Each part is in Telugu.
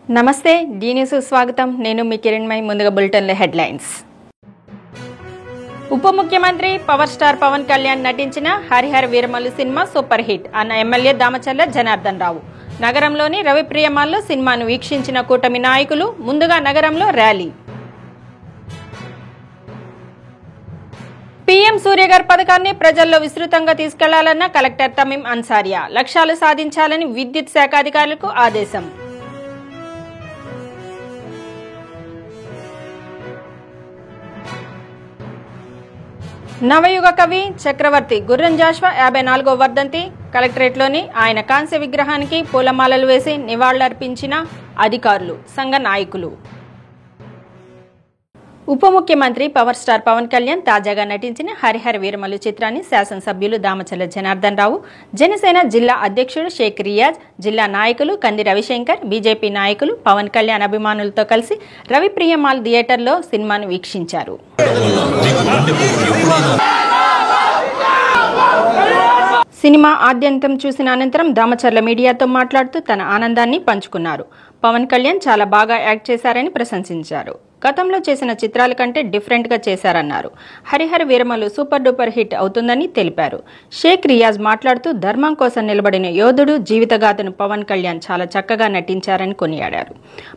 నమస్తే డి న్యూస్ స్వాగతం నేను మీ కిరణ్మై ముందుగా బులెటిన్ల హెడ్లైన్స్ ఉప ముఖ్యమంత్రి పవర్ స్టార్ పవన్ కళ్యాణ్ నటించిన Harihara Veeramallu cinema super hit అన్న ఎమ్మెల్యే దామచర్ల జనార్దన్ రావు నగరంలోని రవిప్రియ మాల్లో సినిమాను వీక్షించిన కూటమి నాయకులు ముందుగా నగరంలో ర్యాలీ పీఎం సూర్యగర్ పథకాన్ని ప్రజల్లో విస్తృతంగా తీసుకెళ్లాలన్న కలెక్టర్ తమీం అన్సారియా లక్ష్యాలు సాధించాలని విద్యుత్ శాఖ అధికారులకు ఆదేశం నవయుగ కవి చక్రవర్తి గుర్రం జాషువా 54వ వర్ధంతి కలెక్టరేట్లోని ఆయన కాంస్య విగ్రహానికి పూలమాలలు వేసి నివాళులర్పించిన అధికారులు సంఘ నాయకులు ఉప ముఖ్యమంత్రి పవర్ స్టార్ పవన్ కళ్యాణ్ తాజాగా నటించిన హరిహర వీరమల్లు చిత్రాన్ని శాసనసభ్యులు దామచర్ల జనార్దన్ రావు జనసేన జిల్లా అధ్యక్షుడు షేక్ రియాజ్ జిల్లా నాయకులు కంది రవిశంకర్ బీజేపీ నాయకులు పవన్ కళ్యాణ్ అభిమానులతో కలిసి రవిప్రియ మాల్ థియేటర్లో సినిమాను వీక్షించారు సినిమా ఆద్యంతం చూసిన అనంతరం దామచర్ల మీడియాతో మాట్లాడుతూ తన ఆనందాన్ని పంచుకున్నారు పవన్ కళ్యాణ్ చాలా బాగా యాక్ట్ చేశారని ప్రశంసించారు గతంలో చేసిన చిత్రాల కంటే డిఫరెంట్ గా చేశారన్నారు Harihara Veeramallu super duper hit అవుతుందని తెలిపారు షేక్ రియాజ్ మాట్లాడుతూ ధర్మం కోసం నిలబడిన యోధుడు జీవితగాథను పవన్ కళ్యాణ్ చాలా చక్కగా నటించారని కొనియాడారు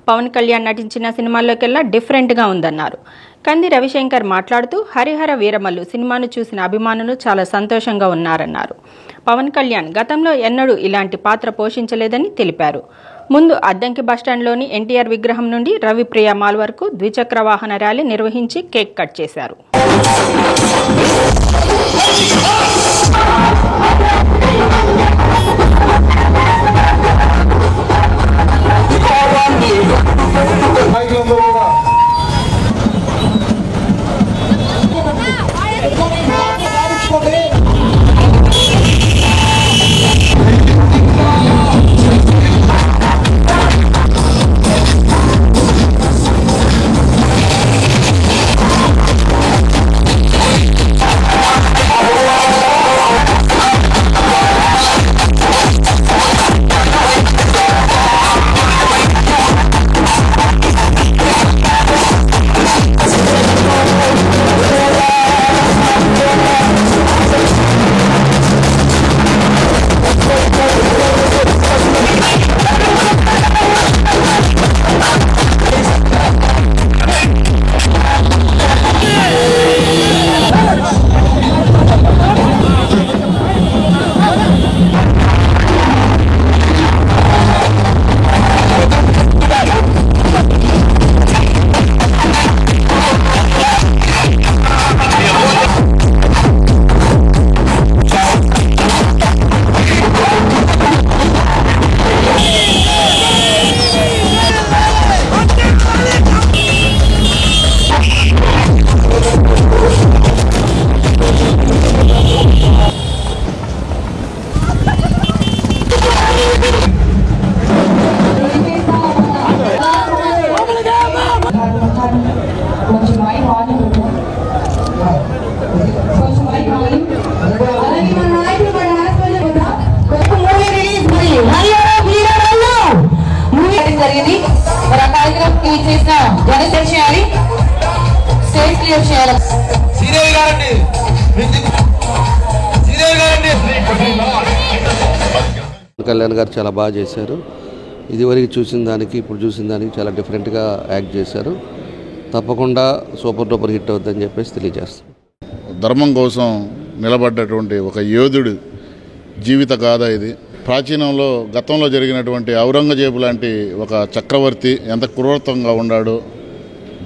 పవన్ కళ్యాణ్ నటించిన సినిమాల్లోకెల్లా డిఫరెంట్ గా ఉందన్నారు కంది రవిశంకర్ మాట్లాడుతూ హరిహర వీరమల్లు సినిమాను చూసిన అభిమానులు చాలా సంతోషంగా ఉన్నారన్నారు పవన్ కళ్యాణ్ గతంలో ఎన్నడూ ఇలాంటి పాత్ర పోషించలేదని తెలిపారు ముందు అద్దంకి బస్టాండ్లోని ఎన్టీఆర్ విగ్రహం నుండి రవిప్రియ మాల్ వరకు ద్విచక్ర వాహన ర్యాలీ నిర్వహించి కేక్ కట్ చేశారు కళ్యాణ్ గారు చాలా బాగా చేశారు ఇదివరకు చూసిన దానికి ఇప్పుడు చూసిన దానికి చాలా డిఫరెంట్గా యాక్ట్ చేశారు తప్పకుండా సూపర్ డూపర్ హిట్ అవుతుందని చెప్పేసి తెలియజేస్తాం ధర్మం కోసం నిలబడ్డటువంటి ఒక యోధుడు జీవిత గాథ ఇది ప్రాచీనంలో గతంలో జరిగినటువంటి ఔరంగజేబు లాంటి ఒక చక్రవర్తి ఎంత క్రూరత్వంగా ఉన్నాడో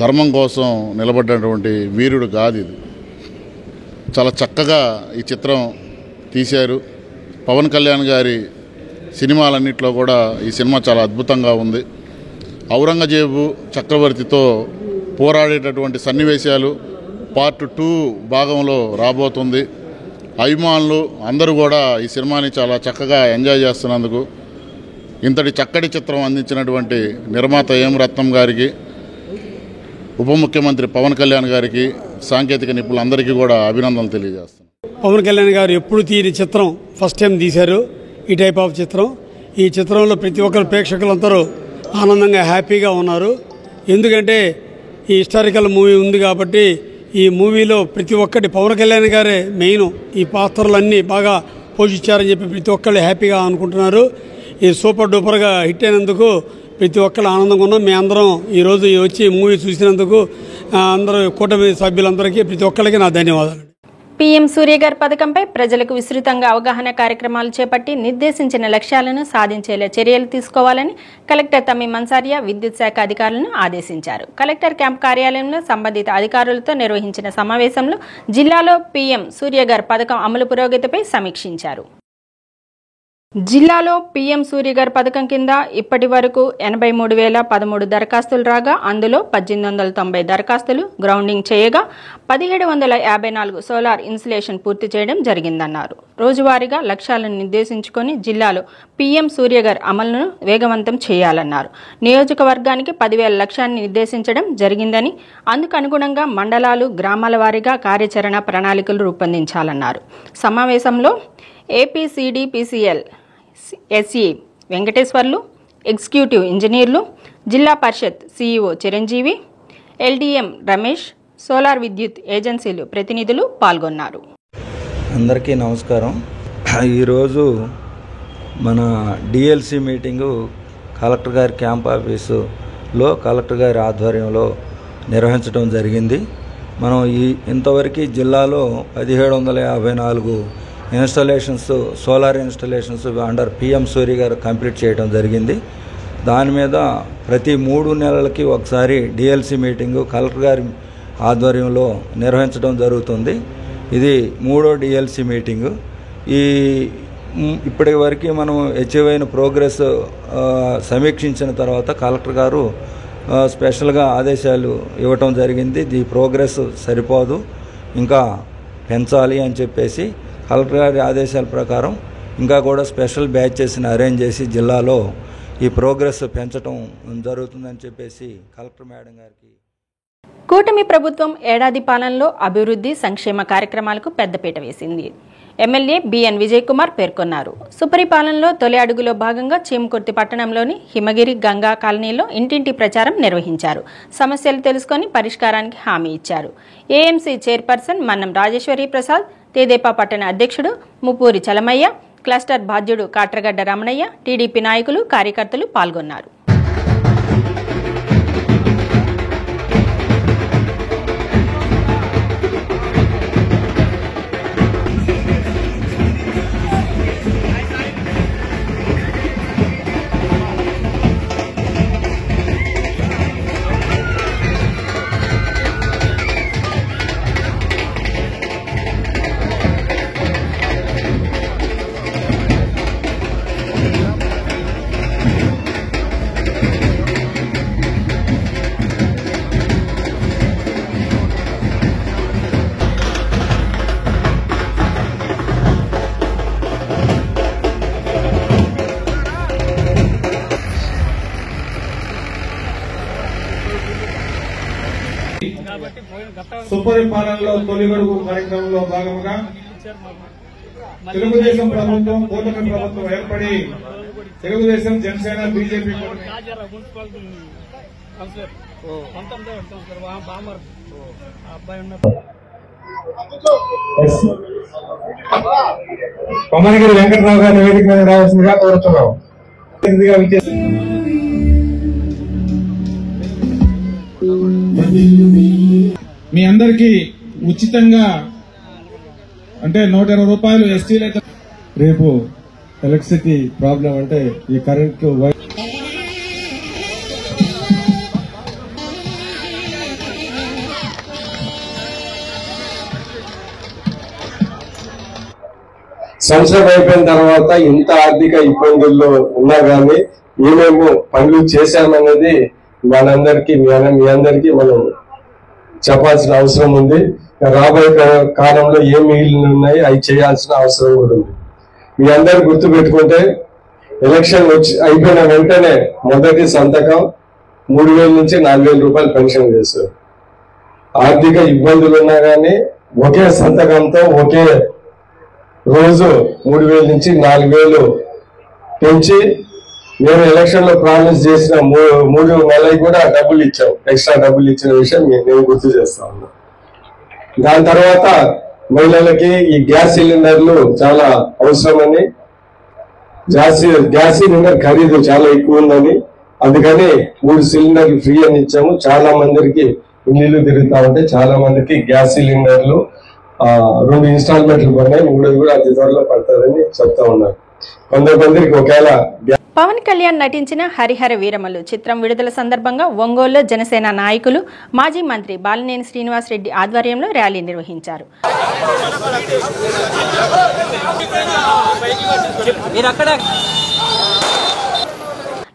ధర్మం కోసం నిలబడ్డటువంటి వీరుడు కాదు ఇది చాలా చక్కగా ఈ చిత్రం తీశారు పవన్ కళ్యాణ్ గారి సినిమాలన్నింటిలో కూడా ఈ సినిమా చాలా అద్భుతంగా ఉంది ఔరంగజేబు చక్రవర్తితో పోరాడేటటువంటి సన్నివేశాలు పార్ట్ 2 భాగంలో రాబోతుంది అభిమానులు అందరూ కూడా ఈ సినిమాని చాలా చక్కగా ఎంజాయ్ చేస్తున్నందుకు ఇంతటి చక్కటి చిత్రం అందించినటువంటి నిర్మాత ఎం రత్నం గారికి ఉప ముఖ్యమంత్రి పవన్ కళ్యాణ్ గారికి సాంకేతిక నిపుణులందరికీ కూడా అభినందనలు తెలియజేస్తున్నాను. పవన్ కళ్యాణ్ గారు ఎప్పుడు తీయని చిత్రం ఫస్ట్ టైం తీశారు. ఈ టైప్ ఆఫ్ చిత్రం. ఈ చిత్రంలో ప్రతి ఒక్కరు ప్రేక్షకులందరూ ఆనందంగా హ్యాపీగా ఉన్నారు. ఎందుకంటే ఈ హిస్టారికల్ మూవీ ఉంది కాబట్టి ఈ మూవీలో ప్రతి ఒక్కటి పవన్ కళ్యాణ్ గారే మెయిన్ ఈ పాత్రలన్నీ బాగా పోషించారని చెప్పి ప్రతి ఒక్కళ్ళు హ్యాపీగా అనుకుంటున్నారు. ఈ సూపర్ డూపర్గా హిట్ అయినందుకు ప్రతి ఒక్కళ్ళు ఆనందంగా ఉన్నాం. మీ అందరం ఈరోజు వచ్చి మూవీ చూసినందుకు అందరూ కూటమి సభ్యులందరికీ ప్రతి ఒక్కరికి నా ధన్యవాదాలు. పీఎం సూర్యఘర్ పథకంపై ప్రజలకు విస్తృతంగా అవగాహన కార్యక్రమాలు చేపట్టి నిర్దేశించిన లక్ష్యాలను సాధించేలా చర్యలు తీసుకోవాలని కలెక్టర్ తమీం అన్సారియా విద్యుత్ శాఖ అధికారులను ఆదేశించారు. కలెక్టర్ క్యాంప్ కార్యాలయంలో సంబంధిత అధికారులతో నిర్వహించిన సమావేశంలో జిల్లాలో పీఎం సూర్యఘర్ పథకం అమలు పురోగతిపై సమీక్షించారు. జిల్లాలో పీఎం సూర్యఘర్ పథకం కింద ఇప్పటి వరకు 83,013 దరఖాస్తులు రాగా అందులో 1890 దరఖాస్తులు గ్రౌండింగ్ చేయగా 1754 సోలార్ ఇన్సులేషన్ పూర్తి చేయడం జరిగిందన్నారు. రోజువారీగా లక్ష్యాలను నిర్దేశించుకొని జిల్లాలో పీఎం సూర్యఘర్ అమలును వేగవంతం చేయాలన్నారు. నియోజకవర్గానికి 10,000 లక్ష్యాన్ని నిర్దేశించడం జరిగిందని అందుకు అనుగుణంగా మండలాలు గ్రామాల వారీగా కార్యాచరణ ప్రణాళికలు రూపొందించాలన్నారు. సమావేశంలో ఏపీసీడీపీసీఎల్ ఎస్ఈ వెంకటేశ్వర్లు, ఎగ్జిక్యూటివ్ ఇంజనీర్లు, Zilla Parishad CEO Chiranjeevi, LDM Ramesh, solar విద్యుత్ ఏజెన్సీలు ప్రతినిధులు పాల్గొన్నారు. అందరికీ నమస్కారం. ఈరోజు మన డిఎల్సి మీటింగు కలెక్టర్ గారి క్యాంప్ ఆఫీసులో కలెక్టర్ గారి ఆధ్వర్యంలో నిర్వహించడం జరిగింది. మనం ఇంతవరకు జిల్లాలో 1754 installations solar installations under PM Surya Ghar complete చేయడం జరిగింది. దాని మీద ప్రతి 3 నెలలకి ఒకసారి డిఎల్సి మీటింగు కలెక్టర్ గారి ఆధ్వర్యంలో నిర్వహించడం జరుగుతుంది. ఇది 3వ డిఎల్సి మీటింగు. ఇప్పటి వరకు మనం అచీవ్ అయిన ప్రోగ్రెస్ సమీక్షించిన తర్వాత కలెక్టర్ గారు స్పెషల్గా ఆదేశాలు ఇవ్వటం జరిగింది. ఈ ప్రోగ్రెస్ సరిపోదు, ఇంకా పెంచాలి అని చెప్పేసి కలెక్టర్ గారి ఆదేశాల ప్రకారం ఇంకా కూడా స్పెషల్ బ్యాచెస్ని అరేంజ్ చేసి జిల్లాలో ఈ ప్రోగ్రెస్ పెంచడం జరుగుతుందని చెప్పేసి కలెక్టర్ మేడం గారికి. కూటమి ప్రభుత్వం ఏడాది పాలనలో అభివృద్ధి సంక్షేమ కార్యక్రమాలకు పెద్దపీట వేసింది. ఎమ్మెల్యే బిఎన్ విజయ్ కుమార్ పేర్కొన్నారు. సుపరిపాలనలో తొలి అడుగులో భాగంగా చీమకుర్తి పట్టణంలోని హిమగిరి గంగా కాలనీలో ఇంటింటి ప్రచారం నిర్వహించారు. సమస్యలు తెలుసుకొని పరిష్కారానికి హామీ ఇచ్చారు. ఏఎంసీ చైర్పర్సన్ మన్నం రాజేశ్వరి ప్రసాద్, తెదేపా పట్టణ అధ్యక్షుడు ముప్పూరి చలమయ్య, క్లస్టర్ బాధ్యుడు కాట్రగడ్డ రమణయ్య, టీడీపీ నాయకులు కార్యకర్తలు పాల్గొన్నారు. సుపరిపాలనలో తొలి అడుగు కార్యక్రమంలో భాగంగా తెలుగుదేశం ప్రభుత్వం కూటమి ప్రభుత్వం ఏర్పడి తెలుగుదేశం జనసేన బీజేపీ కొమ్మనగిరి వెంకటరావు గారి వేదిక మీద రావాల్సిందిగా కోరుతున్నాం. మీ అందరికీ ఉచితంగా అంటే 120 రూపాయలు ఎస్టీలు అయితే రేపు ఎలక్ట్రిసిటీ ప్రాబ్లం అంటే ఈ కరెంట్ సంవత్సరం అయిపోయిన తర్వాత ఇంత ఆర్థిక ఇబ్బందుల్లో ఉన్నా కానీ ఏమేమో పనులు చేశామన్నది మనందరికీ మీ అందరికీ మనం చెప్పాల్సిన అవసరం ఉంది. రాబోయే కాలంలో ఏం మిగిలిన ఉన్నాయి అవి చేయాల్సిన అవసరం కూడా ఉంది. మీ అందరు గుర్తు పెట్టుకుంటే ఎలక్షన్ అయిపోయిన వెంటనే మొదటి సంతకం 3,000 నుంచి 4,000 రూపాయలు పెన్షన్ చేశారు. ఆర్థిక ఇబ్బందులు ఉన్నా కానీ ఒకే సంతకంతో ఒకే రోజు 3,000 నుంచి 4,000 పెంచి మేము ఎలక్షన్ లో ప్రామిస్ చేసిన 3 నెలలకు కూడా డబ్బులు ఇచ్చాం, ఎక్స్ట్రా డబ్బులు ఇచ్చిన విషయం నేను గుర్తు చేస్తా ఉన్నా. దాని తర్వాత మహిళలకి ఈ గ్యాస్ సిలిండర్లు చాలా అవసరమని, గ్యాస్ సిలిండర్ ఖరీదు చాలా ఎక్కువ ఉందని, అందుకని 3 సిలిండర్లు ఫ్రీ అని ఇచ్చాము. చాలా మందికి ఇల్లు తిరుగుతా ఉంటే చాలా మందికి గ్యాస్ సిలిండర్లు 2 ఇన్స్టాల్మెంట్లు పడినాయి, 3 కూడా అతి త్వరలో పడతారని చెప్తా ఉన్నారు. కొంతమందికి ఒకవేళ పవన్ కళ్యాణ్ నటించిన హరిహర వీరమలు చిత్రం విడుదల సందర్భంగా ఒంగోలులో జనసేన నాయకులు మాజీ మంత్రి బాలినేని శ్రీనివాసరెడ్డి ఆధ్వర్యంలో ర్యాలీ నిర్వహించారు.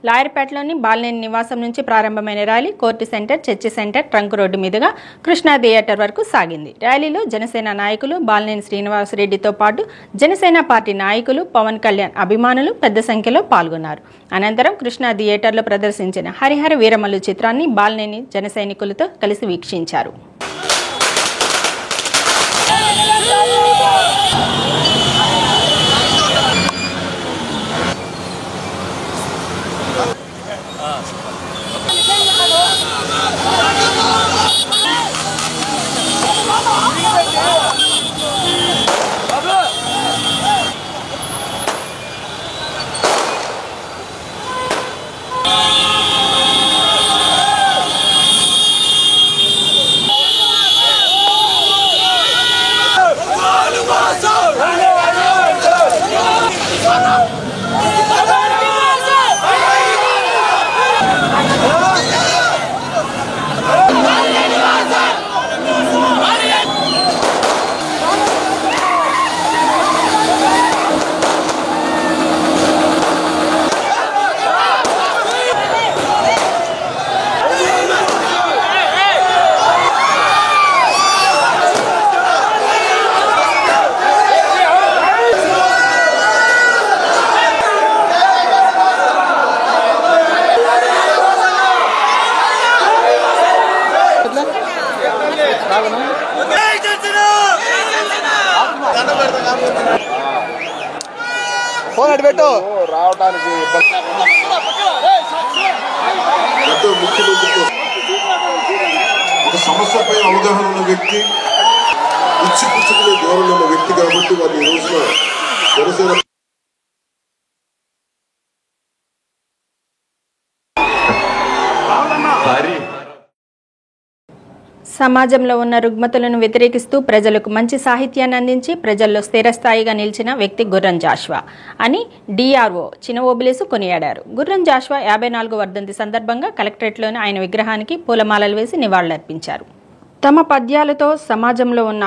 లాయర్పేటలోని బాలినేని నివాసం నుంచి ప్రారంభమైన rally court centre, church centre, trunk road మీదుగా కృష్ణా థియేటర్ వరకు సాగింది. ర్యాలీలో జనసేన నాయకులు బాలినేని శ్రీనివాసరెడ్డితో పాటు జనసేన పార్టీ నాయకులు, పవన్ కళ్యాణ్ అభిమానులు పెద్ద సంఖ్యలో పాల్గొన్నారు. అనంతరం కృష్ణా థియేటర్లో ప్రదర్శించిన హరిహర వీరమల్లు చిత్రాన్ని బాలినేని జన సైనికులతో కలిసి వీక్షించారు. రావడానికి ఒక సమస్యపై అవగాహన ఉన్న వ్యక్తి, ఇచ్చిపుచ్చుకునే ధోరణి ఉన్న వ్యక్తి కాబట్టి వారు ఈ రోజున జనసేన సమాజంలో ఉన్న రుగ్మతలను వ్యతిరేకిస్తూ ప్రజలకు మంచి సాహిత్యాన్ని అందించి ప్రజల్లో స్థిరస్థాయిగా నిలిచిన వ్యక్తి గుర్రం జాషువా అని డిఆర్ఓ చిన్న ఓబులేసు కొనియాడారు. గుర్రం జాషువా 54వ వర్ధంతి సందర్భంగా కలెక్టరేట్లోని ఆయన విగ్రహానికి పూలమాలలు వేసి నివాళులర్పించారు. తమ పద్యాలతో సమాజంలో ఉన్న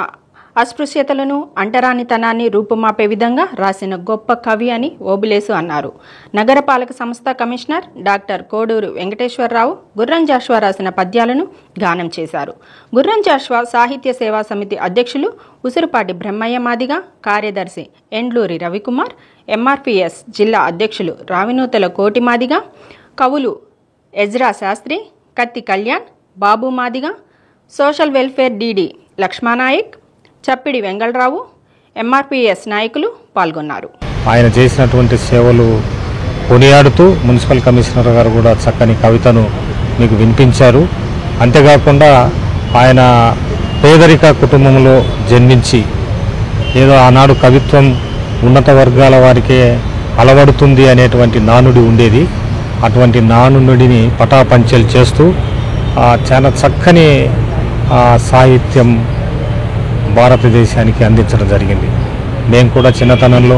అస్పృశ్యతలను, అంటరానితనాన్ని రూపుమాపే విధంగా రాసిన గొప్ప కవి అని ఓబులేసు అన్నారు. నగరపాలక సంస్థ కమిషనర్ డాక్టర్ కోడూరు వెంకటేశ్వరరావు గుర్రం జాషువా రాసిన పద్యాలను గానం చేశారు. గుర్రం జాషువా సాహిత్య సేవా సమితి అధ్యక్షులు ఉసురుపాటి బ్రహ్మయ్య మాదిగ, కార్యదర్శి ఎండ్లూరి రవికుమార్, ఎంఆర్పీఎస్ జిల్లా అధ్యక్షులు రావినూతల కోటి మాదిగ, కవులు ఎజ్రా శాస్త్రి, కత్తి కళ్యాణ్, బాబు Madiga, social welfare DD Lakshma Nayak, చప్పిడి వెంగళరావు, ఎంఆర్పీఎస్ నాయకులు పాల్గొన్నారు. ఆయన చేసినటువంటి సేవలు కొనియాడుతూ మున్సిపల్ కమిషనర్ గారు కూడా చక్కని కవితను మీకు వినిపించారు. అంతేకాకుండా ఆయన పేదరిక కుటుంబంలో జన్మించి ఏదో ఆనాడు కవిత్వం ఉన్నత వర్గాల వారికే అలవడుతుంది అనేటువంటి నానుడి ఉండేది. అటువంటి నానుడిని పటాపంచలు చేస్తూ చాలా చక్కని సాహిత్యం భారతదేశానికి అందించడం జరిగింది. మేము కూడా చిన్నతనంలో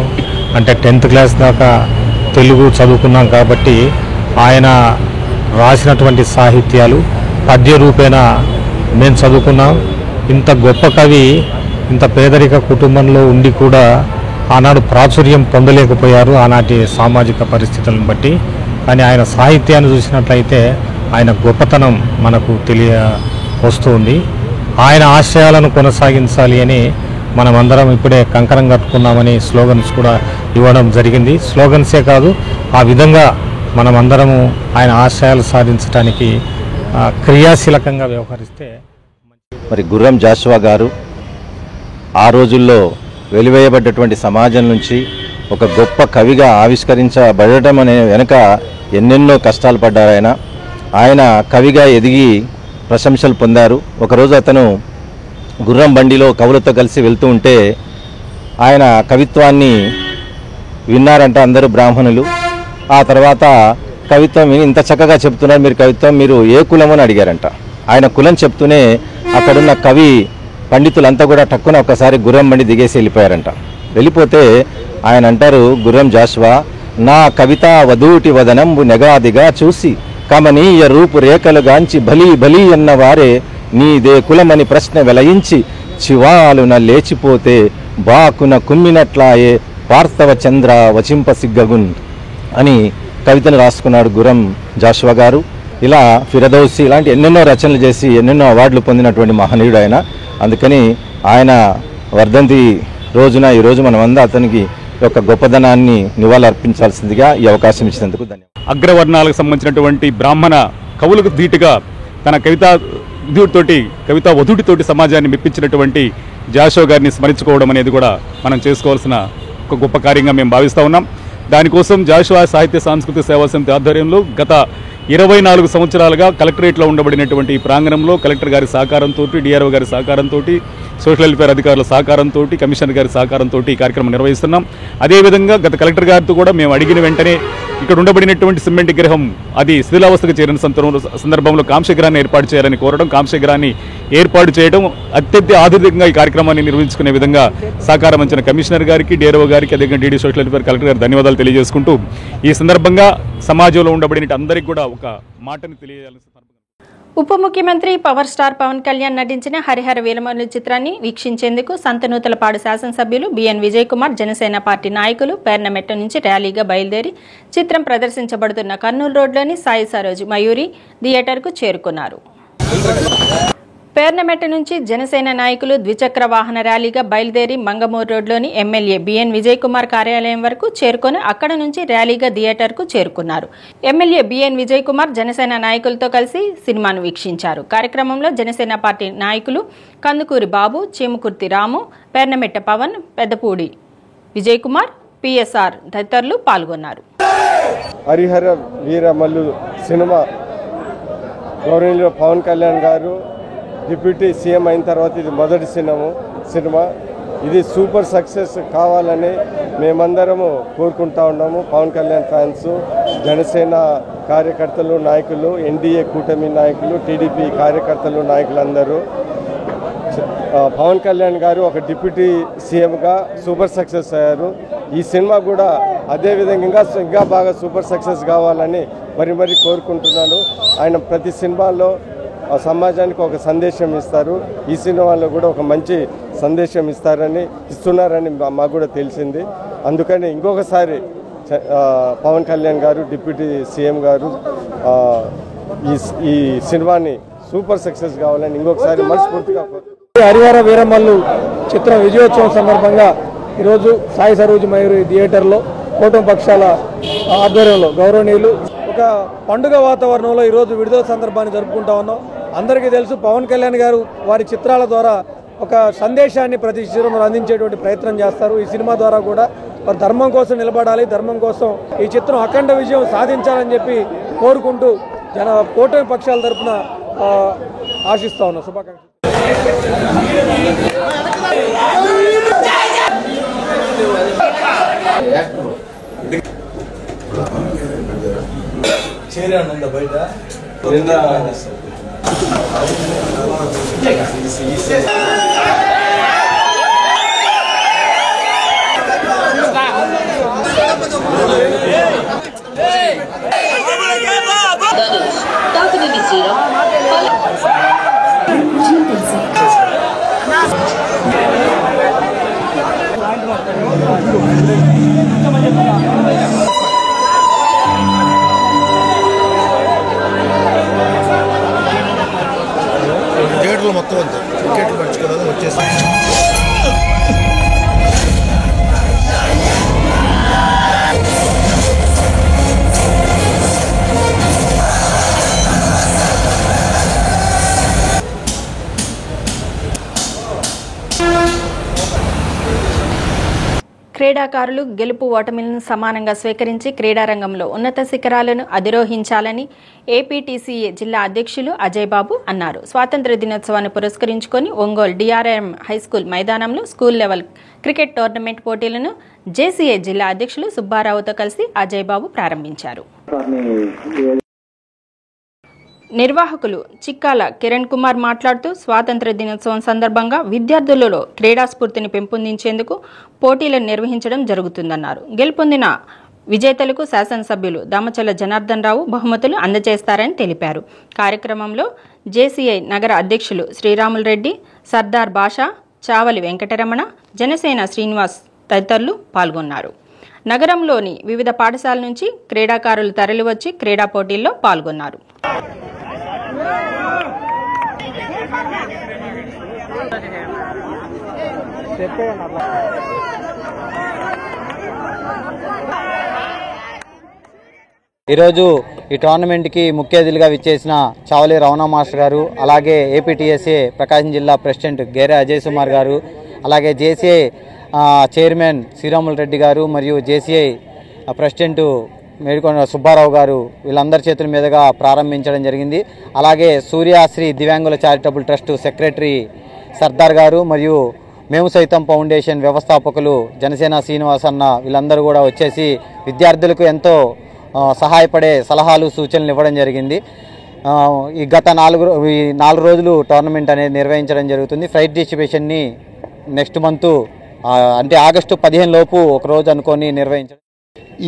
అంటే 10th క్లాస్ దాకా తెలుగు చదువుకున్నాం కాబట్టి ఆయన రాసినటువంటి సాహిత్యాలు పద్య రూపేణ మేము చదువుకున్నాం. ఇంత గొప్ప కవి ఇంత పేదరిక కుటుంబంలో ఉండి కూడా ఆనాడు ప్రాచుర్యం పొందలేకపోయారు ఆనాటి సామాజిక పరిస్థితులను బట్టి. కానీ ఆయన సాహిత్యాన్ని చూసినట్లయితే ఆయన గొప్పతనం మనకు వస్తుంది. ఆయన ఆశయాలను కొనసాగించాలి అని మనమందరం ఇప్పుడే కంకణం కట్టుకున్నామని స్లోగన్స్ కూడా ఇవ్వడం జరిగింది. స్లోగన్సే కాదు, ఆ విధంగా మనమందరము ఆయన ఆశయాలు సాధించడానికి క్రియాశీలకంగా వ్యవహరిస్తే. మరి గుర్రం జాషువా గారు ఆ రోజుల్లో వెలివేయబడ్డటువంటి సమాజం నుంచి ఒక గొప్ప కవిగా ఆవిష్కరించబడటం అనే వెనుక ఎన్నెన్నో కష్టాలు పడ్డారు ఆయన కవిగా ఎదిగి ప్రశంసలు పొందారు. ఒకరోజు అతను గుర్రం బండిలో కవులతో కలిసి వెళ్తూ ఉంటే ఆయన కవిత్వాన్ని విన్నారంట అందరూ బ్రాహ్మణులు. ఆ తర్వాత కవిత్వం ఇంత చక్కగా చెప్తున్నారు మీరు కవిత్వం, మీరు ఏ కులము అని అడిగారంట. ఆయన కులం చెప్తూనే అక్కడున్న కవి పండితులంతా కూడా టక్కున ఒక్కసారి గుర్రం బండి దిగేసి వెళ్ళిపోయారంట. వెళ్ళిపోతే ఆయన అంటారు, గుర్రం జాషువా, నా కవిత వధూటి వదనంబు నెగాదిగా చూసి కమనీయ రూపు రేఖలు గాంచి బలి బలి అన్న వారే నీదే కులమని ప్రశ్న వెలయించి చివాలున లేచిపోతే బాకున కుమ్మినట్లాయే పార్థవ చంద్ర వచింప సిగ్గగున్ అని కవితను రాసుకున్నాడు గుర్రం జాషువా గారు. ఇలా ఫిరదౌసి ఇలాంటి ఎన్నెన్నో రచనలు చేసి ఎన్నెన్నో అవార్డులు పొందినటువంటి మహనీయుడు ఆయన. అందుకని ఆయన వర్ధంతి రోజున ఈరోజు మనమంతా అతనికి యొక్క గొప్పదనాన్ని నివాళులర్పించాల్సిందిగా ఈ అవకాశం ఇచ్చినందుకు ధన్యవాదాలు. అగ్రవర్ణాలకు సంబంధించినటువంటి బ్రాహ్మణ కవులకు ధీటుగా తన కవితా వధుడితోటి సమాజాన్ని మెప్పించినటువంటి జాషువా గారిని స్మరించుకోవడం అనేది కూడా మనం చేసుకోవాల్సిన ఒక గొప్ప కార్యంగా మేము భావిస్తూ ఉన్నాం. దానికోసం జాషువా సాహిత్య సాంస్కృతిక సేవా సమితి ఆధ్వర్యంలో గత 24 సంవత్సరాలుగా కలెక్టరేట్లో ఉండబడినటువంటి ఈ ప్రాంగణంలో కలెక్టర్ గారి సహకారంతో, డిఆర్ఓ గారి సహకారంతో, సోషల్ వెల్ఫేర్ అధికారుల సహకారంతో, కమిషనర్ గారి సహకారంతో ఈ కార్యక్రమం నిర్వహిస్తున్నాం. అదేవిధంగా గత కలెక్టర్ గారితో కూడా మేము అడిగిన వెంటనే ఇక్కడ ఉండబడినటువంటి సిమెంట్ విగ్రహం అది శిథిలావస్థకు చేరిన సందర్భంలో కాంస్యగ్రహాన్ని ఏర్పాటు చేయాలని కోరడం, కాంస్యగ్రహాన్ని ఏర్పాటు చేయడం, అత్యంత ఆధునికంగా ఈ కార్యక్రమాన్ని నిర్వహించుకునే విధంగా సహకారం అందించిన కమిషనర్ గారికి, డిఆర్ఓ గారికి, అదేవిధంగా డీడీ సోషల్ వెల్ఫేర్ కలెక్టర్ గారికి ధన్యవాదాలు తెలియజేసుకుంటూ ఈ సందర్భంగా సమాజంలో ఉండబడిన అందరికీ కూడా ఒక మాటని తెలియజేయాల్సిన ఉప ముఖ్యమంత్రి పవర్ స్టార్ పవన్ కళ్యాణ్ నటించిన హరిహర వీరమల్లు చిత్రాన్ని వీక్షించేందుకు సంతనూతలపాడు శాసనసభ్యులు బిఎన్ విజయ్ కుమార్, జనసేన పార్టీ నాయకులు పేర్నమెట్ట నుంచి ర్యాలీగా బయలుదేరి చిత్రం ప్రదర్శించబడుతున్న కర్నూలు రోడ్లోని సాయి సరోజ్ మయూరి థియేటర్కు చేరుకున్నారు. పేర్నమెట్ట నుంచి జనసేన నాయకులు ద్విచక్ర వాహన ర్యాలీగా బయలుదేరి మంగమూరు రోడ్లోని ఎమ్మెల్యే బిఎన్ విజయ్ కుమార్ కార్యాలయం వరకు చేరుకొని అక్కడ నుంచి ర్యాలీగా థియేటర్కు చేరుకున్నారు. ఎమ్మెల్యే బిఎన్ విజయ్ కుమార్ జనసేన నాయకులతో కలిసి సినిమాను వీక్షించారు. కార్యక్రమంలో జనసేన పార్టీ నాయకులు కందుకూరి బాబు, చీమకుర్తి రాము, పేర్నమెట్ట పవన్, పెద్దపూడి విజయ్ కుమార్, పిఎస్ఆర్ తదితరులు పాల్గొన్నారు. హరిహర వీరమల్లు సినిమా గౌరవనీయులు పవన్ కళ్యాణ్ గారు డిప్యూటీ సీఎం అయిన తర్వాత ఇది మొదటి సినిమా. ఇది సూపర్ సక్సెస్ కావాలని మేమందరము కోరుకుంటా ఉన్నాము. పవన్ కళ్యాణ్ ఫ్యాన్స్, జనసేన కార్యకర్తలు, నాయకులు, ఎన్డీఏ కూటమి నాయకులు, టీడీపీ కార్యకర్తలు, నాయకులందరూ పవన్ కళ్యాణ్ గారు ఒక డిప్యూటీ సీఎంగా సూపర్ సక్సెస్ అయ్యారు. ఈ సినిమా కూడా అదే విధంగా ఇంకా బాగా సూపర్ సక్సెస్ కావాలని మరి కోరుకుంటున్నాను. ఆయన ప్రతి సినిమాలో సమాజానికి ఒక సందేశం ఇస్తారు. ఈ సినిమాలో కూడా ఒక మంచి సందేశం ఇస్తున్నారని మాకు కూడా తెలిసింది. అందుకని ఇంకొకసారి పవన్ కళ్యాణ్ గారు, డిప్యూటీ సీఎం గారు ఈ సినిమాని సూపర్ సక్సెస్ కావాలని ఇంకొకసారి మనస్ఫూర్తిగా. హరిహర వీరమల్లు చిత్రం విజయోత్సవం సందర్భంగా ఈరోజు సాయి సరోజ్ మయూరి థియేటర్లో కూటమి పక్షాల ఆధ్వర్యంలో గౌరవనీయులు ఒక పండుగ వాతావరణంలో ఈరోజు విడుదల సందర్భాన్ని జరుపుకుంటా ఉన్నాం. అందరికీ తెలుసు పవన్ కళ్యాణ్ గారు వారి చిత్రాల ద్వారా ఒక సందేశాన్ని ప్రతి చిత్రంలో అందించేటువంటి ప్రయత్నం చేస్తారు. ఈ సినిమా ద్వారా కూడా వారు ధర్మం కోసం నిలబడాలి, ధర్మం కోసం ఈ చిత్రం అఖండ విజయం సాధించాలని చెప్పి కోరుకుంటూ కూటమి పక్షాల తరఫున ఆశిస్తా ఉన్నాం. శుభాకాంక్షలు. బయట థియేటర్లో మొత్తం అంతా టికెట్లు పట్టుకోవడం వచ్చేసి క్రీడాకారులు గెలుపు ఓటమిలను సమానంగా స్వీకరించి క్రీడారంగంలో ఉన్నత శిఖరాలను అధిరోహించాలని ఏపీటీసీఏ జిల్లా అధ్యక్షులు అజయ్ బాబు అన్నారు. స్వాతంత్ర్య దినోత్సవాన్ని పురస్కరించుకొని ఒంగోలు డిఆర్ఎం హైస్కూల్ మైదానంలో స్కూల్ లెవెల్ క్రికెట్ టోర్నమెంట్ పోటీలను జేసీఏ జిల్లా అధ్యక్షులు సుబ్బారావుతో కలిసి అజయ్ బాబు ప్రారంభించారు. నిర్వాహకులు చిక్కాల కిరణ్ కుమార్ మాట్లాడుతూ స్వాతంత్ర దినోత్సవం సందర్భంగా విద్యార్థులలో క్రీడా స్ఫూర్తిని పెంపొందించేందుకు పోటీలను నిర్వహించడం జరుగుతుందన్నారు. గెలుపొందిన విజేతలకు శాసనసభ్యులు దామచర్ల జనార్దన్ రావు బహుమతులు అందజేస్తారని తెలిపారు. కార్యక్రమంలో జేసీఐ నగర అధ్యక్షులు శ్రీరాములు రెడ్డి, సర్దార్ బాషా, చావలి వెంకటరమణ, జనసేన శ్రీనివాస్ తదితరులు పాల్గొన్నారు. నగరంలోని వివిధ పాఠశాలల నుంచి క్రీడాకారులు తరలివచ్చి క్రీడా పోటీల్లో పాల్గొన్నారు. ఈరోజు ఈ టోర్నమెంట్కి ముఖ్య అతిథిగా విచ్చేసిన చావలి రమణ మాస్టర్ గారు, అలాగే ఏపీటీఎస్ఏ ప్రకాశం జిల్లా ప్రెసిడెంట్ గేరే అజయ్ కుమార్ గారు, అలాగే జేసీఐ చైర్మన్ శ్రీరాములు రెడ్డి గారు మరియు జేసీఐ ప్రెసిడెంట్ మేడికొండ సుబ్బారావు గారు వీళ్ళందరి చేతుల మీదుగా ప్రారంభించడం జరిగింది. అలాగే సూర్యాశ్రీ దివ్యాంగుల చారిటబుల్ ట్రస్ట్ సెక్రటరీ సర్దార్ గారు మరియు మేము సైతం ఫౌండేషన్ వ్యవస్థాపకులు జనసేన శ్రీనివాస్ అన్న వీళ్ళందరూ కూడా వచ్చేసి విద్యార్థులకు ఎంతో సహాయపడే సలహాలు సూచనలు ఇవ్వడం జరిగింది. ఈ గత 4 రోజులు టోర్నమెంట్ అనేది నిర్వహించడం జరుగుతుంది. ప్రైజ్ డిస్ట్రిబ్యూషన్ని నెక్స్ట్ మంత్ అంటే ఆగస్టు 15 లోపు ఒక రోజు అనుకొని నిర్వహించడం.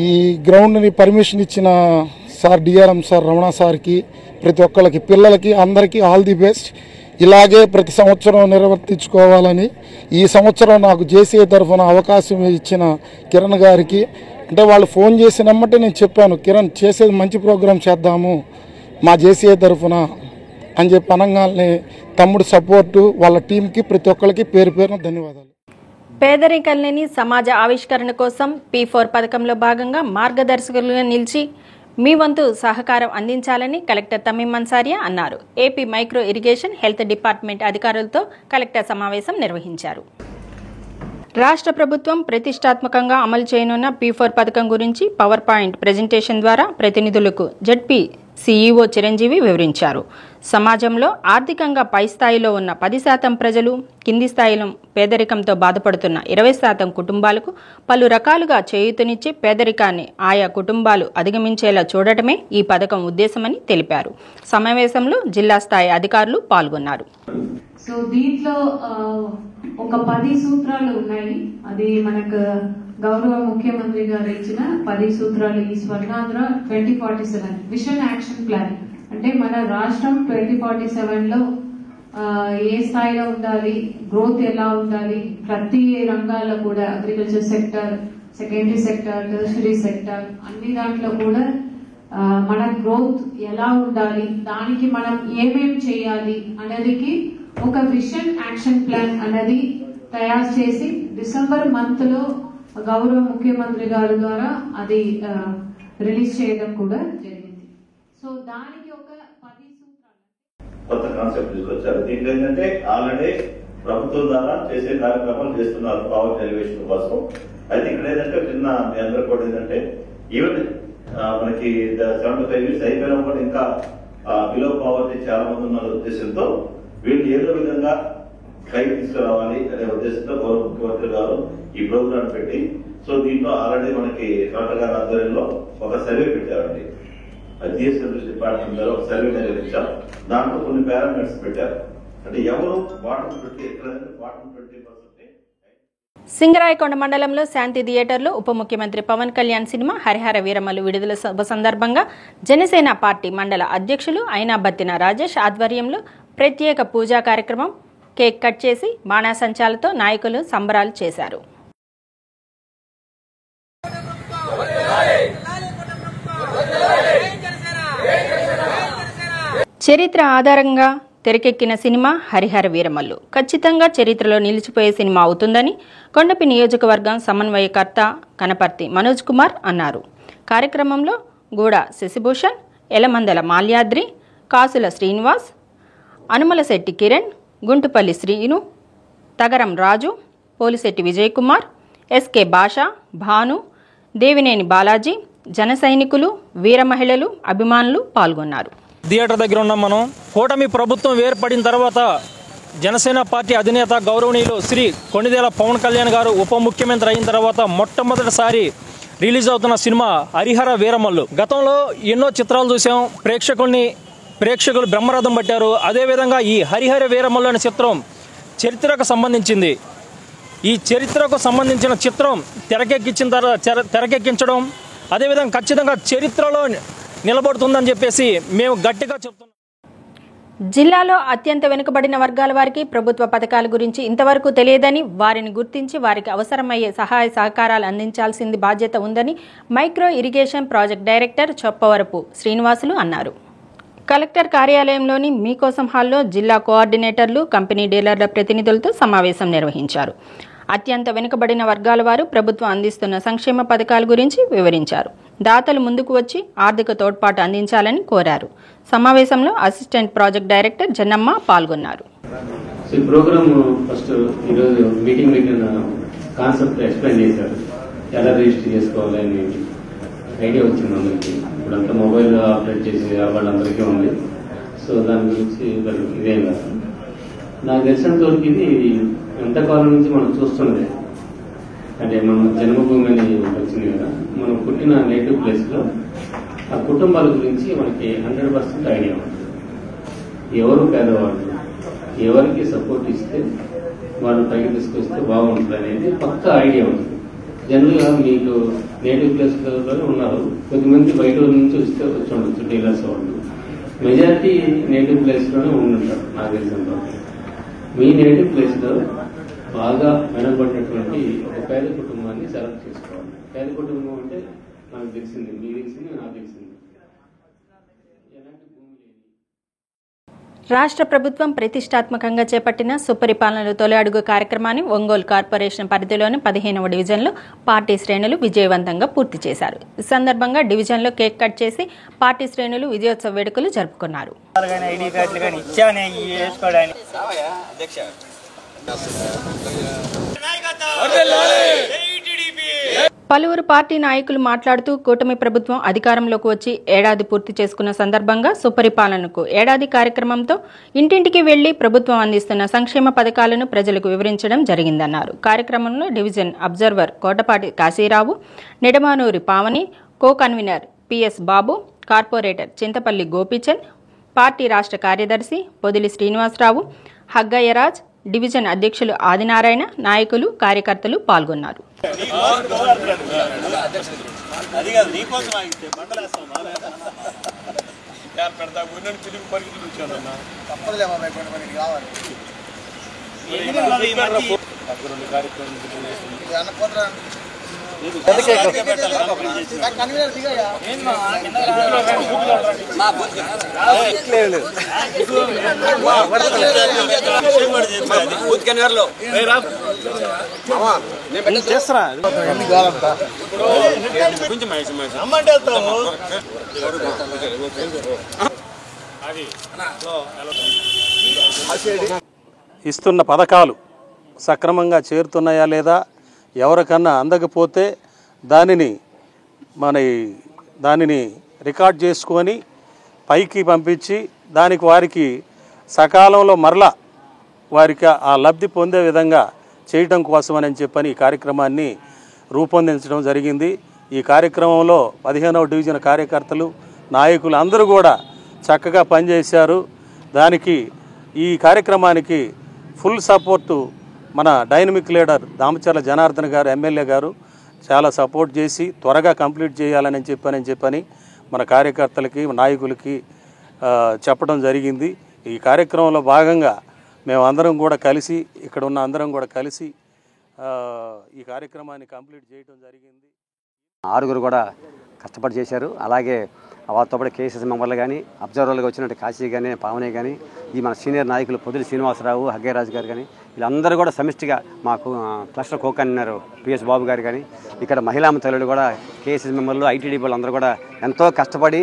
ఈ గ్రౌండ్ని పర్మిషన్ ఇచ్చిన సార్ డిఆర్ఎం సార్ రమణ సార్కి, ప్రతి ఒక్కరికి, పిల్లలకి అందరికీ ఆల్ ది బెస్ట్. ఇలాగే ప్రతి సంవత్సరం నిర్వర్తించుకోవాలని ఈ సంవత్సరం నాకు జేసీఏ తరఫున అవకాశం ఇచ్చిన కిరణ్ గారికి, అంటే వాళ్ళు ఫోన్ చేసినమ్మటే నేను చెప్పాను, కిరణ్ చేసేది మంచి ప్రోగ్రాం చేద్దాము మా జేసీఏ తరఫున అని చెప్పి అనగానే తమ్ముడు సపోర్టు వాళ్ళ టీంకి ప్రతి ఒక్కరికి పేరు పేరున ధన్యవాదాలు. పేదరికం లేని సమాజ ఆవిష్కరణ కోసం P4 పథకంలో భాగంగా మార్గదర్శకులుగా నిలిచి మీ వంతు సహకారం అందించాలని కలెక్టర్ తమీం అన్సారియా అన్నారు. AP micro irrigation health department అధికారులతో కలెక్టర్ సమావేశం నిర్వహించారు. రాష్ట్ర ప్రభుత్వం ప్రతిష్టాత్మకంగా అమలు చేయనున్న P4 పథకం గురించి పవర్ పాయింట్ ప్రెజెంటేషన్ ద్వారా ప్రతినిధులకు జడ్పీ సీఈఓ చిరంజీవి వివరించారు. సమాజంలో ఆర్థికంగా పై స్థాయిలో ఉన్న 10% ప్రజలు, కింది స్థాయిలో పేదరికంతో బాధపడుతున్న 20% కుటుంబాలకు పలు రకాలుగా చేయూతనిచ్చి పేదరికాన్ని ఆయా కుటుంబాలు అధిగమించేలా చూడటమే ఈ పథకం ఉద్దేశమని తెలిపారు. సమావేశంలో జిల్లా స్థాయి అధికారులు పాల్గొన్నారు. సో దీంట్లో ఒక 10 సూత్రాలు ఉన్నాయి. అది మనకు గౌరవ ముఖ్యమంత్రి గారు ఇచ్చిన 10 సూత్రాలు. ఈ స్వర్ణాంధ్ర 2047 విజన్ యాక్షన్ ప్లాన్ అంటే మన రాష్ట్రం 2047లో ఏ స్థాయిలో ఉండాలి, గ్రోత్ ఎలా ఉండాలి, ప్రతి రంగాల్లో కూడా agriculture sector, secondary sector, tertiary sector అన్ని దాంట్లో కూడా మన గ్రోత్ ఎలా ఉండాలి, దానికి మనం ఏమేమి చేయాలి అనేదికి ఒక విజన్ యాక్షన్ ప్లాన్ అనేది తయారు చేసి డిసెంబర్ మంత్ లో గౌరవ ముఖ్యమంత్రి గారి ద్వారా అది రిలీజ్ చేయడం కూడా జరిగింది. సో దానికి ఒక 10 సూత్రాలు కొత్త కాన్సెప్ట్ తీసుకొచ్చారు. దీంట్లో ఏంటంటే ఆల్రెడీ ప్రభుత్వం ద్వారా చేసే కార్యక్రమాలు చేస్తున్నారు పావర్టీ ఎలివేషన్ కోసం. అయితే ఇక్కడ ఏంటంటే చిన్న మీ అందరూ కూడా ఏంటంటే ఈవెన్ మనకి 75 years అయిపోయినా కూడా ఇంకా బిలో పావర్టీ చాలా మంది ఉన్న ఉద్దేశంతో వీళ్ళు ఏదో విధంగా పైకి తీసుకురావాలి అనే ఉద్దేశంతో గౌరవ ముఖ్యమంత్రి గారు ఈ ప్రోగ్రాం పెట్టి, సో దీంట్లో ఆల్రెడీ మనకి కలెక్టర్ గారి ఆధ్వర్యంలో ఒక సర్వే పెట్టారండి. జిఎస్ఎల్ డిపార్ట్మెంట్ ద్వారా ఒక సర్వే నిర్వహించాం. దాంట్లో కొన్ని పారామీటర్స్ పెట్టారు. అంటే ఎవరు బాటం 20 ఎక్కడ బాటం 20%. సింగరాయకొండ మండలంలో శాంతి థియేటర్లో ఉప ముఖ్యమంత్రి పవన్ కళ్యాణ్ సినిమా హరిహర వీరమల్లు విడుదల సభ సందర్భంగా జనసేన పార్టీ మండల అధ్యక్షులు అయినాబత్తిన రాజేష్ ఆధ్వర్యంలో ప్రత్యేక పూజా కార్యక్రమం, కేక్ కట్ చేసి బాణాసంచాలతో నాయకులు సంబరాలు చేశారు. చరిత్ర ఆధారంగా తెరకెక్కిన సినిమా హరిహర వీరమల్లు ఖచ్చితంగా చరిత్రలో నిలిచిపోయే సినిమా అవుతుందని కొండపి నియోజకవర్గం సమన్వయకర్త కనపర్తి మనోజ్ కుమార్ అన్నారు. కార్యక్రమంలో గూడ శశిభూషణ్, ఎలమందల మాల్యాద్రి, కాసుల శ్రీనివాస్, అనుమలశెట్టి కిరణ్, గుంటుపల్లి శ్రీను, తగరం రాజు, పోలిశెట్టి విజయ్ కుమార్, ఎస్కే భాష, భాను, దేవినేని బాలాజీ, జన సైనికులు, వీర మహిళలు, అభిమానులు పాల్గొన్నారు. థియేటర్ దగ్గర ఉన్నాం మనం. కూటమి ప్రభుత్వం ఏర్పడిన తర్వాత జనసేన పార్టీ అధినేత గౌరవనీయులు శ్రీ కొణిదెల పవన్ కళ్యాణ్ గారు ఉప ముఖ్యమంత్రి అయిన తర్వాత మొట్టమొదటిసారి రిలీజ్ అవుతున్న సినిమా హరిహర వీరమల్లు. గతంలో ఎన్నో చిత్రాలు చూసాం, ప్రేక్షకులు బ్రహ్మరథం పట్టారు. అదేవిధంగా ఈ హరిహర వీరమల్లు అనే చిత్రం చరిత్రకు సంబంధించింది. ఈ చరిత్రకు సంబంధించిన చిత్రం తెరకెక్కించడం అదేవిధంగా ఖచ్చితంగా చరిత్రలో నిలబడుతుందని చెప్పేసి మేము గట్టిగా చెప్తున్నాం. జిల్లాలో అత్యంత వెనుకబడిన వర్గాల వారికి ప్రభుత్వ పథకాల గురించి ఇంతవరకు తెలియదని, వారిని గుర్తించి వారికి అవసరమయ్యే సహాయ సహకారాలు అందించాల్సింది బాధ్యత ఉందని micro irrigation project director Choppavarapu Srinivasulu అన్నారు. కలెక్టర్ కార్యాలయంలోని మీకోసం హాల్లో జిల్లా కోఆర్డినేటర్లు, కంపెనీ డీలర్ల ప్రతినిధులతో సమావేశం నిర్వహించారు. అత్యంత వెనుకబడిన వర్గాల వారు ప్రభుత్వం అందిస్తున్న సంక్షేమ పథకాల గురించి వివరించారు. దాతలు ముందుకు వచ్చి ఆర్థిక తోడ్పాటు అందించాలని కోరారు. సమావేశంలో అసిస్టెంట్ ప్రాజెక్ట్ డైరెక్టర్ జన్నమ్మ పాల్గొన్నారు. ఈ ప్రోగ్రామ్ ఫస్ట్ ఈరోజు మీటింగ్ పెట్టిన కాన్సెప్ట్ ఎక్స్ప్లెయిన్ చేశారు. ఎలా రిజిస్టర్ చేసుకోవాలి అని ఐడియా వచ్చింది అందరికి. ఇప్పుడంతా మొబైల్ ఆపరేట్ చేసి వాళ్ళందరికీ ఉంది. సో దాని గురించి ఇదేం కాదు. నాకు తెలిసినంత వరకు ఇది ఎంతకాలం నుంచి మనం చూస్తుండే, అంటే మనం జన్మభూమి అని వచ్చింది కదా, మనం పుట్టిన నేటివ్ ప్లేస్లో ఆ కుటుంబాల గురించి మనకి 100% ఐడియా ఉంటుంది. ఎవరు పేదవాళ్ళు, ఎవరికి సపోర్ట్ ఇస్తే వాళ్ళు పైకి తీసుకొస్తే బాగుంటుంది అనేది పక్కా ఐడియా ఉంటుంది. జనరల్గా మీకు నేటివ్ ప్లేస్లో ఉన్నారు, కొద్దిమంది బయట నుంచి వస్తే వచ్చి ఉండొచ్చు డీలర్స్ వాళ్ళు. మెజారిటీ నేటివ్ ప్లేస్లోనే ఉండుంటారు నాకు తెలిసినంత. మీ నేటివ్ ప్లేస్లో బాగా వెనకబడినటువంటి ఒక పేద కుటుంబాన్ని సెలెక్ట్ చేసుకోవాలి. పేద కుటుంబం అంటే నాకు తెలిసింది, మీకు తెలిసింది, నాకు తెలిసింది. రాష్ట్ర ప్రభుత్వం ప్రతిష్టాత్మకంగా చేపట్టిన సుపరిపాలనలో తొలి అడుగు కార్యక్రమాన్ని ఒంగోలు కార్పొరేషన్ పరిధిలోని 15వ డివిజన్లో పార్టీ శ్రేణులు విజయవంతంగా పూర్తి చేశారు. ఈ సందర్భంగా డివిజన్లో కేక్ కట్ చేసి పార్టీ శ్రేణులు విజయోత్సవ వేడుకలు జరుపుకున్నారు. పలువురు పార్టీ నాయకులు మాట్లాడుతూ కూటమి ప్రభుత్వం అధికారంలోకి వచ్చి ఏడాది పూర్తి చేసుకున్న సందర్భంగా సుపరిపాలనకు ఏడాది కార్యక్రమంతో ఇంటింటికి వెళ్లి ప్రభుత్వం అందిస్తున్న సంక్షేమ పథకాలను ప్రజలకు వివరించడం జరిగిందన్నారు. కార్యక్రమంలో division observer Kotapati Kasi Rao, Nidamanuri Pavani, co convener PS Babu, corporator Chintapalli Gopichand, party రాష్ట్ర కార్యదర్శి పొదిలి శ్రీనివాసరావు, హగ్గయ్యరాజ్, డివిజన్ అధ్యక్షులు ఆదినారాయణ, నాయకులు, కార్యకర్తలు పాల్గొన్నారు. ఇస్తున్న పథకాలు సక్రమంగా చేరుతున్నాయా లేదా, ఎవరికన్నా అందకపోతే దానిని రికార్డ్ చేసుకొని పైకి పంపించి వారికి సకాలంలో మరలా వారికి ఆ లబ్ధి పొందే విధంగా చేయటం కోసమని చెప్పని ఈ కార్యక్రమాన్ని రూపొందించడం జరిగింది. ఈ కార్యక్రమంలో 15వ డివిజన్ కార్యకర్తలు, నాయకులు అందరూ కూడా చక్కగా పనిచేశారు. దానికి ఈ కార్యక్రమానికి ఫుల్ సపోర్టు మన డైనమిక్ లీడర్ దామచర్ల జనార్దన్ గారు, ఎమ్మెల్యే గారు చాలా సపోర్ట్ చేసి త్వరగా కంప్లీట్ చేయాలని చెప్పని మన కార్యకర్తలకి, నాయకులకి చెప్పడం జరిగింది. ఈ కార్యక్రమంలో భాగంగా మేము అందరం కూడా కలిసి, ఇక్కడ ఉన్న అందరం కూడా కలిసి ఈ కార్యక్రమాన్ని కంప్లీట్ చేయడం జరిగింది. 6 కూడా కష్టపడి చేశారు. అలాగే వాళ్ళతో పాటు కేసీసీ మెంబర్లు కానీ, అబ్జర్వర్లుగా వచ్చినట్టు కాశీ కానీ, పావని కానీ, ఈ మన సీనియర్ నాయకులు పొదిలి శ్రీనివాసరావు, హగ్గయ్యరాజు గారు కానీ, వీళ్ళందరూ కూడా సమిష్టిగా మాకు క్లస్టర్ కోకన్నారు పిఎస్ బాబు గారు కానీ, ఇక్కడ మహిళా తల్లులు కూడా, కేసీసీ మెంబర్లు, ఐటీడీ వాళ్ళు అందరూ కూడా ఎంతో కష్టపడి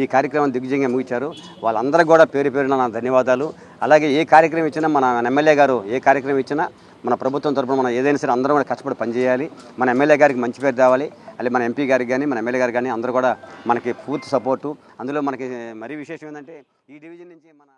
ఈ కార్యక్రమం దిగ్విజయంగా ముగించారు. వాళ్ళందరూ కూడా పేరు పేరున నా ధన్యవాదాలు. అలాగే ఏ కార్యక్రమం ఇచ్చినా మన ఎమ్మెల్యే గారు ఏ కార్యక్రమం ఇచ్చినా మన ప్రభుత్వం తరపున మనం ఏదైనా సరే అందరం కూడా కష్టపడి పనిచేయాలి. మన ఎమ్మెల్యే గారికి మంచి పేరు తేవాలి, అలాగే మన ఎంపీ గారికి కానీ మన ఎమ్మెల్యే గారికి కానీ అందరూ కూడా మనకి పూర్తి సపోర్టు. అందులో మనకి మరీ విశేషం ఏంటంటే ఈ డివిజన్ నుంచి మన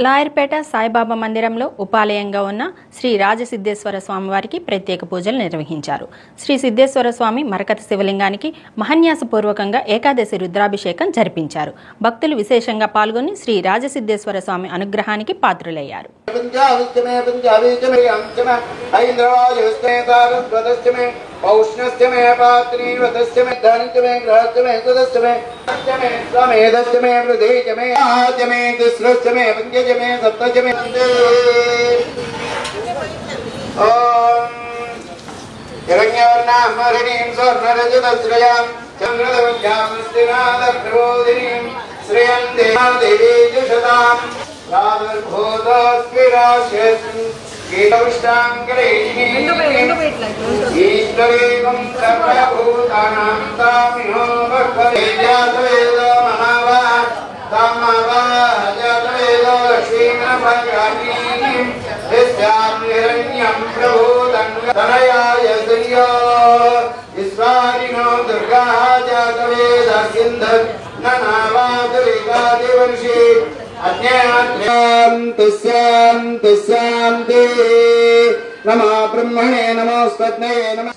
లాయర్పేట సాయిబాబా మందిరంలో ఉపాలయంగా ఉన్న శ్రీ రాజసిద్ధేశ్వర స్వామి వారికి ప్రత్యేక పూజలు నిర్వహించారు. శ్రీ సిద్ధేశ్వర స్వామి మరకత శివలింగానికి మహాన్యాసపూర్వకంగా ఏకాదశి రుద్రాభిషేకం జరిపించారు. భక్తులు విశేషంగా పాల్గొని శ్రీ రాజసిద్ధేశ్వర స్వామి అనుగ్రహానికి పాత్రులయ్యారు. నమో బ్రహ్మణే నమోస్తస్మై నమః.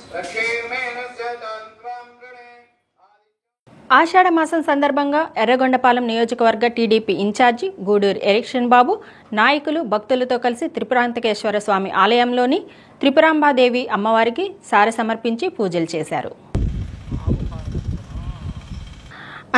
ఆషాఢ మాసం సందర్భంగా ఎర్రగొండపాలెం నియోజకవర్గ టీడీపీ ఇన్ఛార్జి గూడూరు ఎరిక్షన్ బాబు, నాయకులు, భక్తులతో కలిసి త్రిపురాంతకేశ్వర స్వామి ఆలయంలోని త్రిపురాంబాదేవి అమ్మవారికి సారె సమర్పించి పూజలు చేశారు.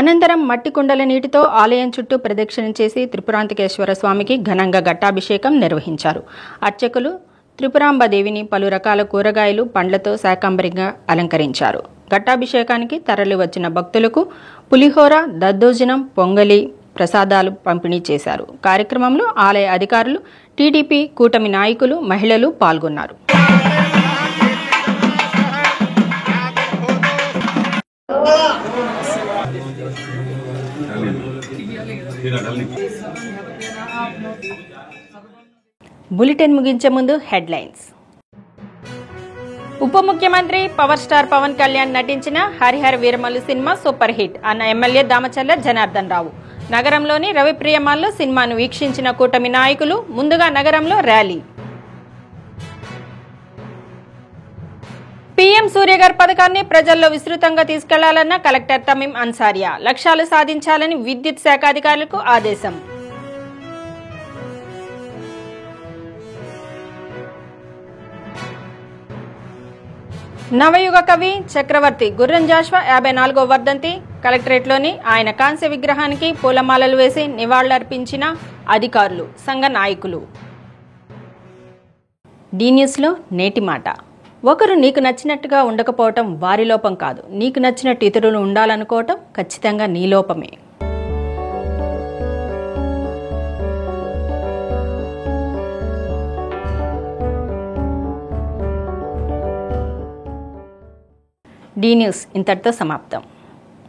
అనంతరం మట్టి కుండల నీటితో ఆలయం చుట్టూ ప్రదక్షిణ చేసి త్రిపురాంతకేశ్వర స్వామికి ఘనంగా ఘట్టాభిషేకం నిర్వహించారు. అర్చకులు త్రిపురాంబదేవిని పలు రకాల కూరగాయలు, పండ్లతో శాకంబరిగా అలంకరించారు. ఘట్టాభిషేకానికి తరలి వచ్చిన భక్తులకు పులిహోర, దద్దోజనం, పొంగలి, ప్రసాదాలు పంపిణీ చేశారు. కార్యక్రమంలో ఆలయ అధికారులు, టీడీపీ కూటమి నాయకులు, మహిళలు పాల్గొన్నారు. బులెటిన్ ముగించే ముందు హెడ్లైన్స్. ఉప ముఖ్యమంత్రి పవర్ స్టార్ పవన్ కళ్యాణ్ నటించిన Harihara Veeramallu cinema super hit అన్న ఎమ్మెల్యే దామచర్ల జనార్దన్ రావు. నగరంలోని రవిప్రియమాల్లో సినిమాను వీక్షించిన కూటమి నాయకులు ముందుగా నగరంలో ర్యాలీ. పీఎం సూర్యఘర్ పథకాన్ని ప్రజల్లో విస్తృతంగా తీసుకెళ్లాలన్న కలెక్టర్ తమీం అన్సారియా. లక్ష్యాలు సాధించాలని విద్యుత్ శాఖ అధికారులకు ఆదేశం. నవయుగ కవి చక్రవర్తి గుర్రం జాషువా 54వ వర్ధంతి. కలెక్టరేట్లోని ఆయన కాంస్య విగ్రహానికి పూలమాలలు వేసి నివాళులర్పించిన అధికారులు, సంఘ నాయకులు. డి న్యూస్లో నేటి మాట. ఒకరు నీకు నచ్చినట్టుగా ఉండకపోవటం వారి లోపం కాదు, నీకు నచ్చినట్టు ఇతరులు ఉండాలనుకోవటం ఖచ్చితంగా నీ లోపమే. డి న్యూస్ ఇంతటితో సమాప్తం.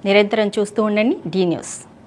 నిరంతరం చూస్తూ ఉండండి డి న్యూస్.